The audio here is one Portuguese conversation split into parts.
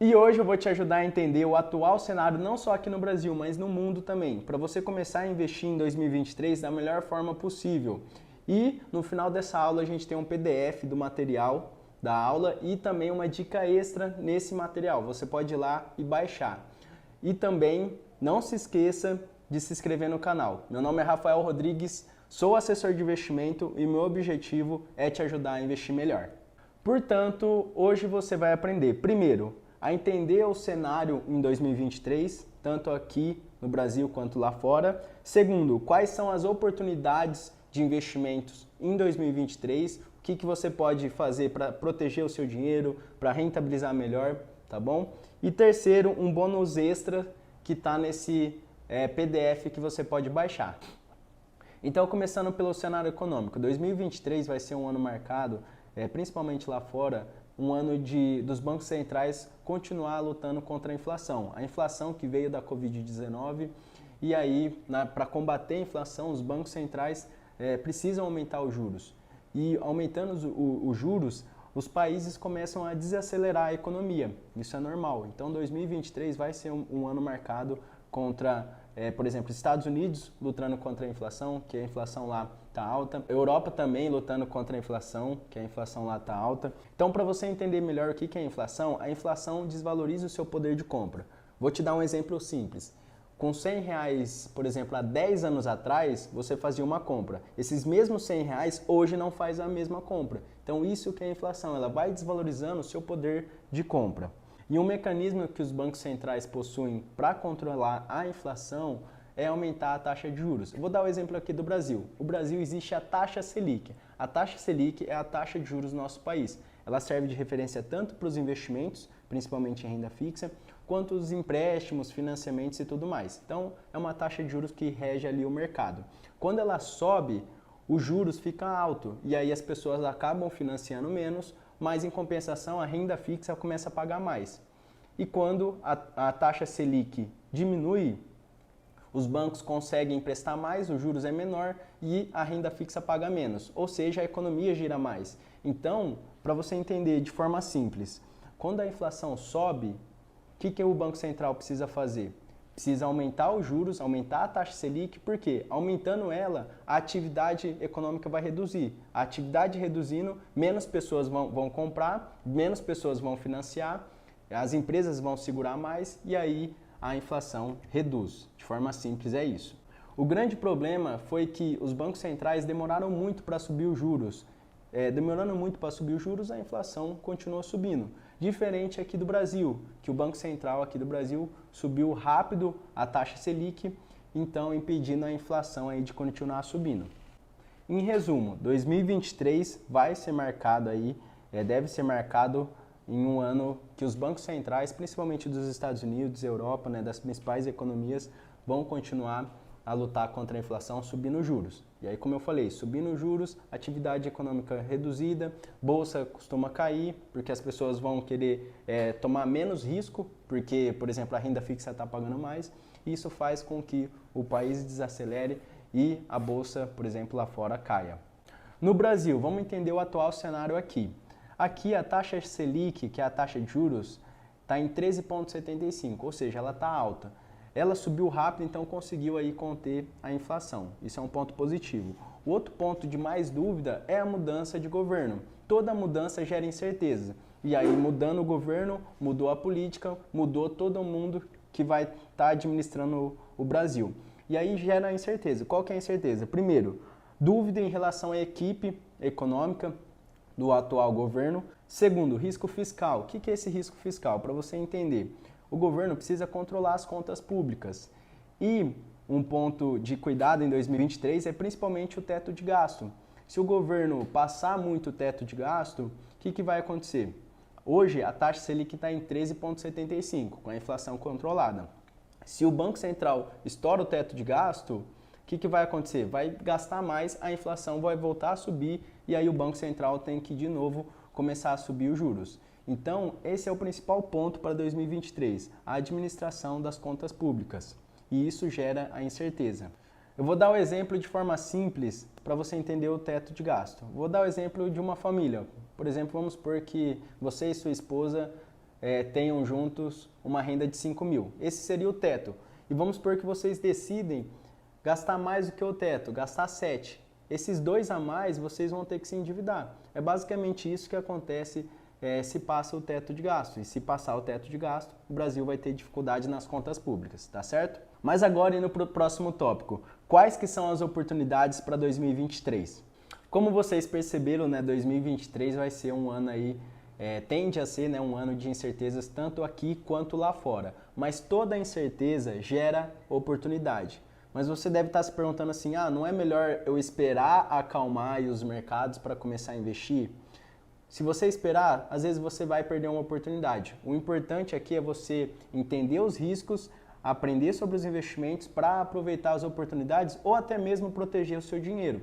E hoje eu vou te ajudar a entender o atual cenário não só aqui no Brasil, mas no mundo também, para você começar a investir em 2023 da melhor forma possível. E no final dessa aula a gente tem um PDF do material da aula e também uma dica extra nesse material. Você pode ir lá e baixar. E também não se esqueça de se inscrever no canal. Meu nome é Rafael Rodrigues, sou assessor de investimento e meu objetivo é te ajudar a investir melhor. Portanto, hoje você vai aprender, primeiro, a entender o cenário em 2023, tanto aqui no Brasil quanto lá fora. Segundo, quais são as oportunidades de investimentos em 2023, o que você pode fazer para proteger o seu dinheiro, para rentabilizar melhor, tá bom? E terceiro, um bônus extra que está nesse PDF que você pode baixar. Então, começando pelo cenário econômico, 2023 vai ser um ano marcado, principalmente lá fora, um ano dos bancos centrais continuar lutando contra a inflação. A inflação que veio da Covid-19 e aí, para combater a inflação, os bancos centrais precisam aumentar os juros. E aumentando os juros, os países começam a desacelerar a economia. Isso é normal. Então, 2023 vai ser um ano marcado contra, por exemplo, Estados Unidos lutando contra a inflação, que a inflação lá está alta. Europa também lutando contra a inflação, que a inflação lá está alta. Então, para você entender melhor o que é a inflação desvaloriza o seu poder de compra. Vou te dar um exemplo simples. Com R$100, por exemplo, há 10 anos atrás, você fazia uma compra. Esses mesmos R$100 hoje não faz a mesma compra. Então, isso que é a inflação, ela vai desvalorizando o seu poder de compra. E um mecanismo que os bancos centrais possuem para controlar a inflação é aumentar a taxa de juros. Vou dar o exemplo aqui do Brasil. No Brasil existe a taxa Selic. A taxa Selic é a taxa de juros do nosso país. Ela serve de referência tanto para os investimentos, principalmente em renda fixa, quanto os empréstimos, financiamentos e tudo mais. Então, é uma taxa de juros que rege ali o mercado. Quando ela sobe, os juros ficam altos e aí as pessoas acabam financiando menos, mas em compensação a renda fixa começa a pagar mais. E quando a taxa Selic diminui, os bancos conseguem emprestar mais, os juros é menor e a renda fixa paga menos, ou seja, a economia gira mais. Então, para você entender de forma simples, quando a inflação sobe, o que o Banco Central precisa fazer? Precisa aumentar os juros, aumentar a taxa Selic, porque aumentando ela, a atividade econômica vai reduzir. A atividade reduzindo, menos pessoas vão comprar, menos pessoas vão financiar, as empresas vão segurar mais e aí a inflação reduz. De forma simples é isso. O grande problema foi que os bancos centrais demoraram muito para subir os juros. Demorando muito para subir os juros, a inflação continuou subindo. Diferente aqui do Brasil, que o Banco Central aqui do Brasil subiu rápido a taxa Selic, então impedindo a inflação aí de continuar subindo. Em resumo, 2023 vai ser marcado aí, deve ser marcado em um ano que os bancos centrais, principalmente dos Estados Unidos, Europa, das principais economias, vão continuar a lutar contra a inflação subindo juros. E aí, como eu falei, subindo juros, atividade econômica reduzida, bolsa costuma cair, porque as pessoas vão querer tomar menos risco, porque, por exemplo, a renda fixa está pagando mais, e isso faz com que o país desacelere e a bolsa, por exemplo, lá fora caia. No Brasil, vamos entender o atual cenário aqui. Aqui a taxa Selic, que é a taxa de juros, está em 13,75, ou seja, ela está alta. Ela subiu rápido, então conseguiu aí conter a inflação. Isso é um ponto positivo. O outro ponto de mais dúvida é a mudança de governo. Toda mudança gera incerteza. E aí, mudando o governo, mudou a política, mudou todo mundo que vai estar administrando o Brasil. E aí gera incerteza. Qual que é a incerteza? Primeiro, dúvida em relação à equipe econômica do atual governo. Segundo, risco fiscal. O que é esse risco fiscal? Para você entender. O governo precisa controlar as contas públicas. E um ponto de cuidado em 2023 é principalmente o teto de gasto. Se o governo passar muito o teto de gasto, o que vai acontecer? Hoje a taxa Selic está em 13,75, com a inflação controlada. Se o Banco Central estoura o teto de gasto, o que vai acontecer? Vai gastar mais, a inflação vai voltar a subir e aí o Banco Central tem que de novo começar a subir os juros. Então, esse é o principal ponto para 2023, a administração das contas públicas. E isso gera a incerteza. Eu vou dar o exemplo de forma simples para você entender o teto de gasto. Vou dar o exemplo de uma família. Por exemplo, vamos supor que você e sua esposa tenham juntos uma renda de 5 mil. Esse seria o teto. E vamos supor que vocês decidem gastar mais do que o teto, gastar 7. Esses 2 a mais vocês vão ter que se endividar. É basicamente isso que acontece se passa o teto de gasto. E se passar o teto de gasto, o Brasil vai ter dificuldade nas contas públicas, tá certo? Mas agora indo para o próximo tópico. Quais que são as oportunidades para 2023? Como vocês perceberam, né, 2023 vai ser um ano aí, tende a ser, né, um ano de incertezas tanto aqui quanto lá fora. Mas toda incerteza gera oportunidade. Mas você deve estar se perguntando assim, não é melhor eu esperar acalmar aí os mercados para começar a investir? Se você esperar, às vezes você vai perder uma oportunidade. O importante aqui é você entender os riscos, aprender sobre os investimentos para aproveitar as oportunidades ou até mesmo proteger o seu dinheiro.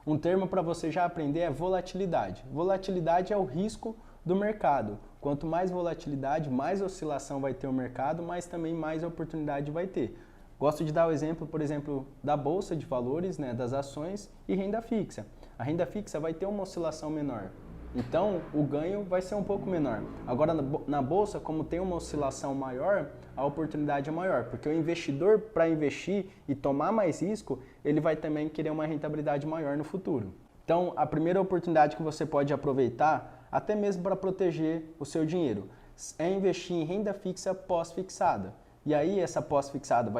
Um termo para você já aprender é volatilidade. Volatilidade é o risco do mercado. Quanto mais volatilidade, mais oscilação vai ter o mercado, mas também mais oportunidade vai ter. Gosto de dar o exemplo, por exemplo, da bolsa de valores, né, das ações e renda fixa. A renda fixa vai ter uma oscilação menor. Então, o ganho vai ser um pouco menor. Agora, na bolsa, como tem uma oscilação maior, a oportunidade é maior, porque o investidor, para investir e tomar mais risco, ele vai também querer uma rentabilidade maior no futuro. Então, a primeira oportunidade que você pode aproveitar, até mesmo para proteger o seu dinheiro, é investir em renda fixa pós-fixada. E aí, essa pós-fixada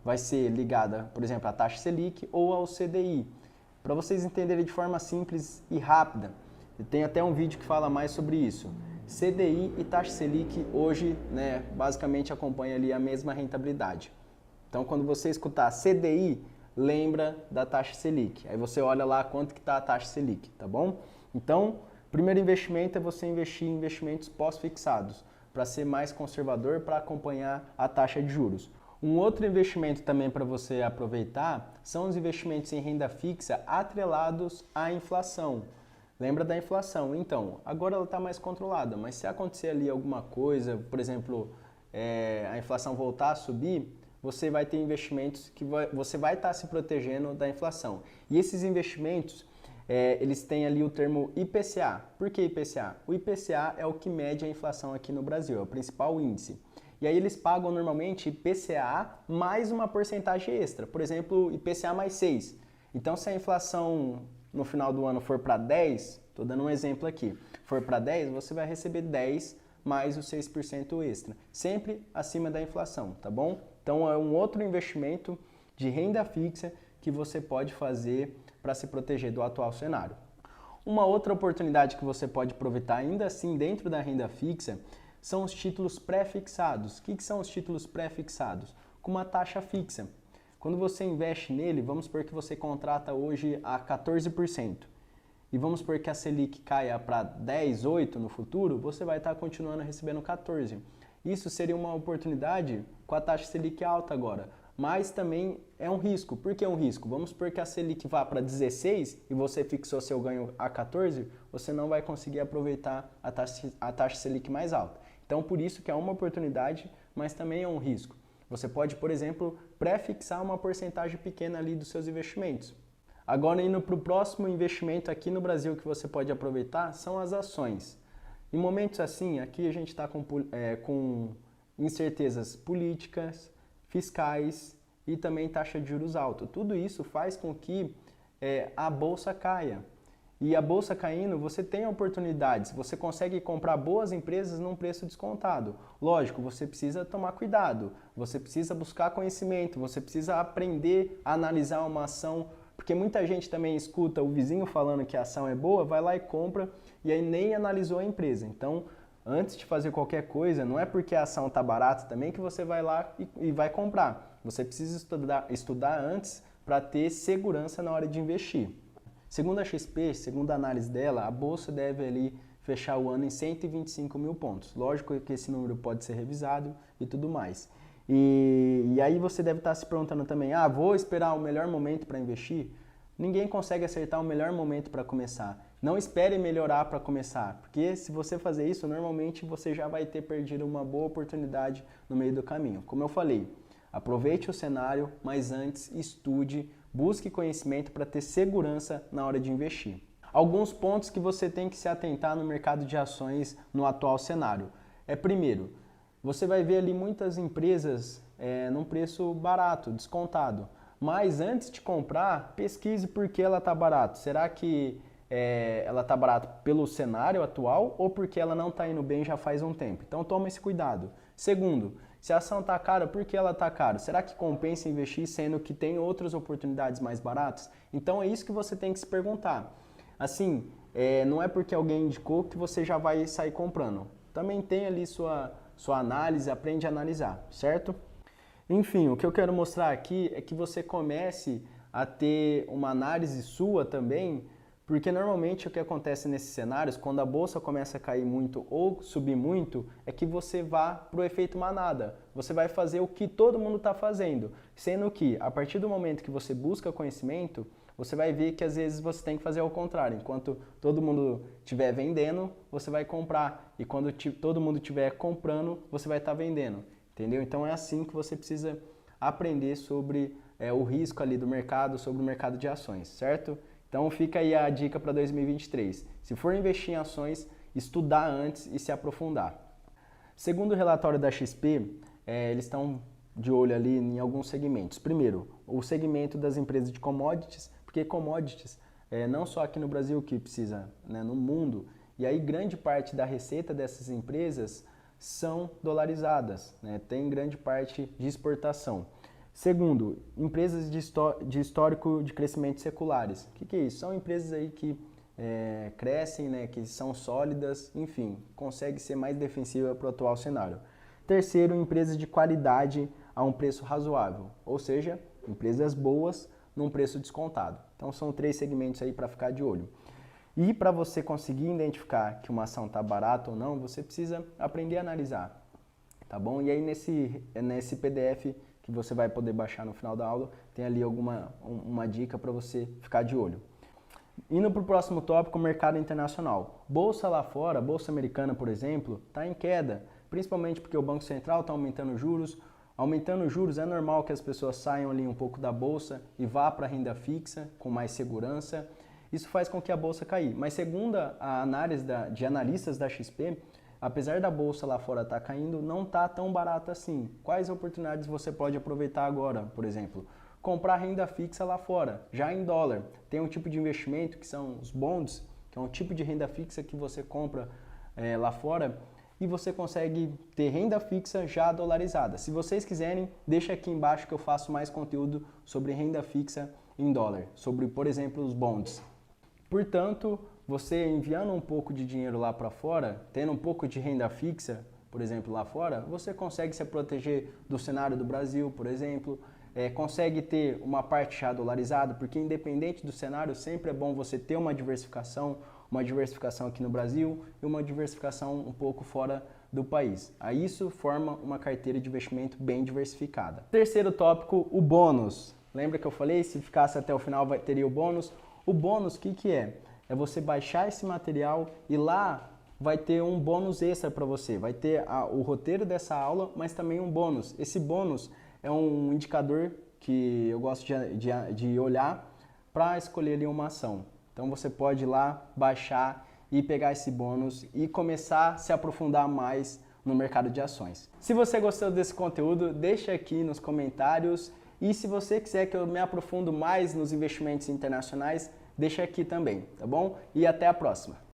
vai ser ligada, por exemplo, à taxa Selic ou ao CDI. Para vocês entenderem de forma simples e rápida, tem até um vídeo que fala mais sobre isso. CDI e taxa Selic hoje, né, basicamente acompanham ali a mesma rentabilidade. Então, quando você escutar CDI, lembra da taxa Selic. Aí você olha lá quanto que está a taxa Selic, tá bom? Então, primeiro investimento é você investir em investimentos pós-fixados, para ser mais conservador, para acompanhar a taxa de juros. Um outro investimento também para você aproveitar são os investimentos em renda fixa atrelados à inflação. Lembra da inflação? Então, agora ela está mais controlada, mas se acontecer ali alguma coisa, por exemplo, a inflação voltar a subir, você vai ter investimentos que você vai estar se protegendo da inflação. E esses investimentos, eles têm ali o termo IPCA. Por que IPCA? O IPCA é o que mede a inflação aqui no Brasil, é o principal índice. E aí eles pagam normalmente IPCA mais uma porcentagem extra, por exemplo, IPCA mais 6. Então, se a inflação no final do ano for para 10, estou dando um exemplo aqui, for para 10, você vai receber 10 mais os 6% extra, sempre acima da inflação, tá bom? Então é um outro investimento de renda fixa que você pode fazer para se proteger do atual cenário. Uma outra oportunidade que você pode aproveitar ainda assim dentro da renda fixa são os títulos pré-fixados. O que são os títulos pré-fixados? Com uma taxa fixa. Quando você investe nele, vamos supor que você contrata hoje a 14%. E vamos supor que a Selic caia para 10,8% no futuro, você vai estar continuando recebendo 14%. Isso seria uma oportunidade com a taxa Selic alta agora. Mas também é um risco. Por que é um risco? Vamos supor que a Selic vá para 16% e você fixou seu ganho a 14%, você não vai conseguir aproveitar a taxa Selic mais alta. Então, por isso que é uma oportunidade, mas também é um risco. Você pode, por exemplo, pré-fixar uma porcentagem pequena ali dos seus investimentos. Agora, indo para o próximo investimento aqui no Brasil que você pode aproveitar, são as ações. Em momentos assim, aqui a gente está com incertezas políticas, fiscais e também taxa de juros alta. Tudo isso faz com que a bolsa caia. E a bolsa caindo, você tem oportunidades, você consegue comprar boas empresas num preço descontado. Lógico, você precisa tomar cuidado, você precisa buscar conhecimento, você precisa aprender a analisar uma ação, porque muita gente também escuta o vizinho falando que a ação é boa, vai lá e compra e aí nem analisou a empresa. Então, antes de fazer qualquer coisa, não é porque a ação está barata também que você vai lá e vai comprar. Você precisa estudar antes para ter segurança na hora de investir. Segundo a XP, segundo a análise dela, a bolsa deve ali fechar o ano em 125 mil pontos. Lógico que esse número pode ser revisado e tudo mais. E aí você deve estar se perguntando também, vou esperar o melhor momento para investir? Ninguém consegue acertar o melhor momento para começar. Não espere melhorar para começar, porque se você fazer isso, normalmente você já vai ter perdido uma boa oportunidade no meio do caminho. Como eu falei, aproveite o cenário, mas antes estude, busque conhecimento para ter segurança na hora de investir. Alguns pontos que você tem que se atentar no mercado de ações no atual cenário. Primeiro, você vai ver ali muitas empresas num preço barato, descontado. Mas antes de comprar, pesquise por que ela está barata. Será que ela está barata pelo cenário atual ou porque ela não está indo bem já faz um tempo? Então toma esse cuidado. Segundo, se a ação está cara, por que ela está cara? Será que compensa investir sendo que tem outras oportunidades mais baratas? Então é isso que você tem que se perguntar. Assim, não é porque alguém indicou que você já vai sair comprando. Também tem ali sua análise, aprende a analisar, certo? Enfim, o que eu quero mostrar aqui é que você comece a ter uma análise sua também, porque normalmente o que acontece nesses cenários, quando a bolsa começa a cair muito ou subir muito, é que você vá para o efeito manada. Você vai fazer o que todo mundo está fazendo, sendo que a partir do momento que você busca conhecimento, você vai ver que às vezes você tem que fazer ao contrário. Enquanto todo mundo estiver vendendo, você vai comprar. E quando todo mundo estiver comprando, você vai estar vendendo. Entendeu? Então é assim que você precisa aprender sobre o risco ali do mercado, sobre o mercado de ações, certo? Então fica aí a dica para 2023. Se for investir em ações, estudar antes e se aprofundar. Segundo o relatório da XP, eles estão de olho ali em alguns segmentos. Primeiro, o segmento das empresas de commodities, porque commodities, não só aqui no Brasil que precisa, né, no mundo, e aí grande parte da receita dessas empresas são dolarizadas, né? Tem grande parte de exportação. Segundo, empresas de histórico de crescimento seculares. O que é isso? São empresas aí que crescem, né? Que são sólidas, enfim, consegue ser mais defensiva para o atual cenário. Terceiro, empresas de qualidade a um preço razoável, ou seja, empresas boas num preço descontado. Então são 3 segmentos aí para ficar de olho. E para você conseguir identificar que uma ação está barata ou não, você precisa aprender a analisar, tá bom? E aí nesse PDF que você vai poder baixar no final da aula, tem ali uma dica para você ficar de olho. Indo para o próximo tópico, mercado internacional. Bolsa lá fora, bolsa americana, por exemplo, está em queda, principalmente porque o Banco Central está aumentando juros. Aumentando juros, é normal que as pessoas saiam ali um pouco da bolsa e vá para a renda fixa com mais segurança. Isso faz com que a bolsa caia. Mas segundo a análise de analistas da XP, apesar da bolsa lá fora estar caindo, não está tão barata assim. Quais oportunidades você pode aproveitar agora, por exemplo? Comprar renda fixa lá fora, já em dólar. Tem um tipo de investimento que são os bonds, que é um tipo de renda fixa que você compra lá fora e você consegue ter renda fixa já dolarizada. Se vocês quiserem, deixa aqui embaixo que eu faço mais conteúdo sobre renda fixa em dólar, sobre, por exemplo, os bonds. Portanto, você enviando um pouco de dinheiro lá para fora, tendo um pouco de renda fixa, por exemplo, lá fora, você consegue se proteger do cenário do Brasil, por exemplo, consegue ter uma parte já dolarizada, porque independente do cenário, sempre é bom você ter uma diversificação aqui no Brasil e uma diversificação um pouco fora do país. Aí isso forma uma carteira de investimento bem diversificada. Terceiro tópico, o bônus. Lembra que eu falei, se ficasse até o final teria o bônus? O bônus, o que é? É você baixar esse material e lá vai ter um bônus extra para você. Vai ter o roteiro dessa aula, mas também um bônus. Esse bônus é um indicador que eu gosto de olhar para escolher ali uma ação. Então você pode ir lá, baixar e pegar esse bônus e começar a se aprofundar mais no mercado de ações. Se você gostou desse conteúdo, deixa aqui nos comentários. E se você quiser que eu me aprofundo mais nos investimentos internacionais, deixa aqui também, tá bom? E até a próxima!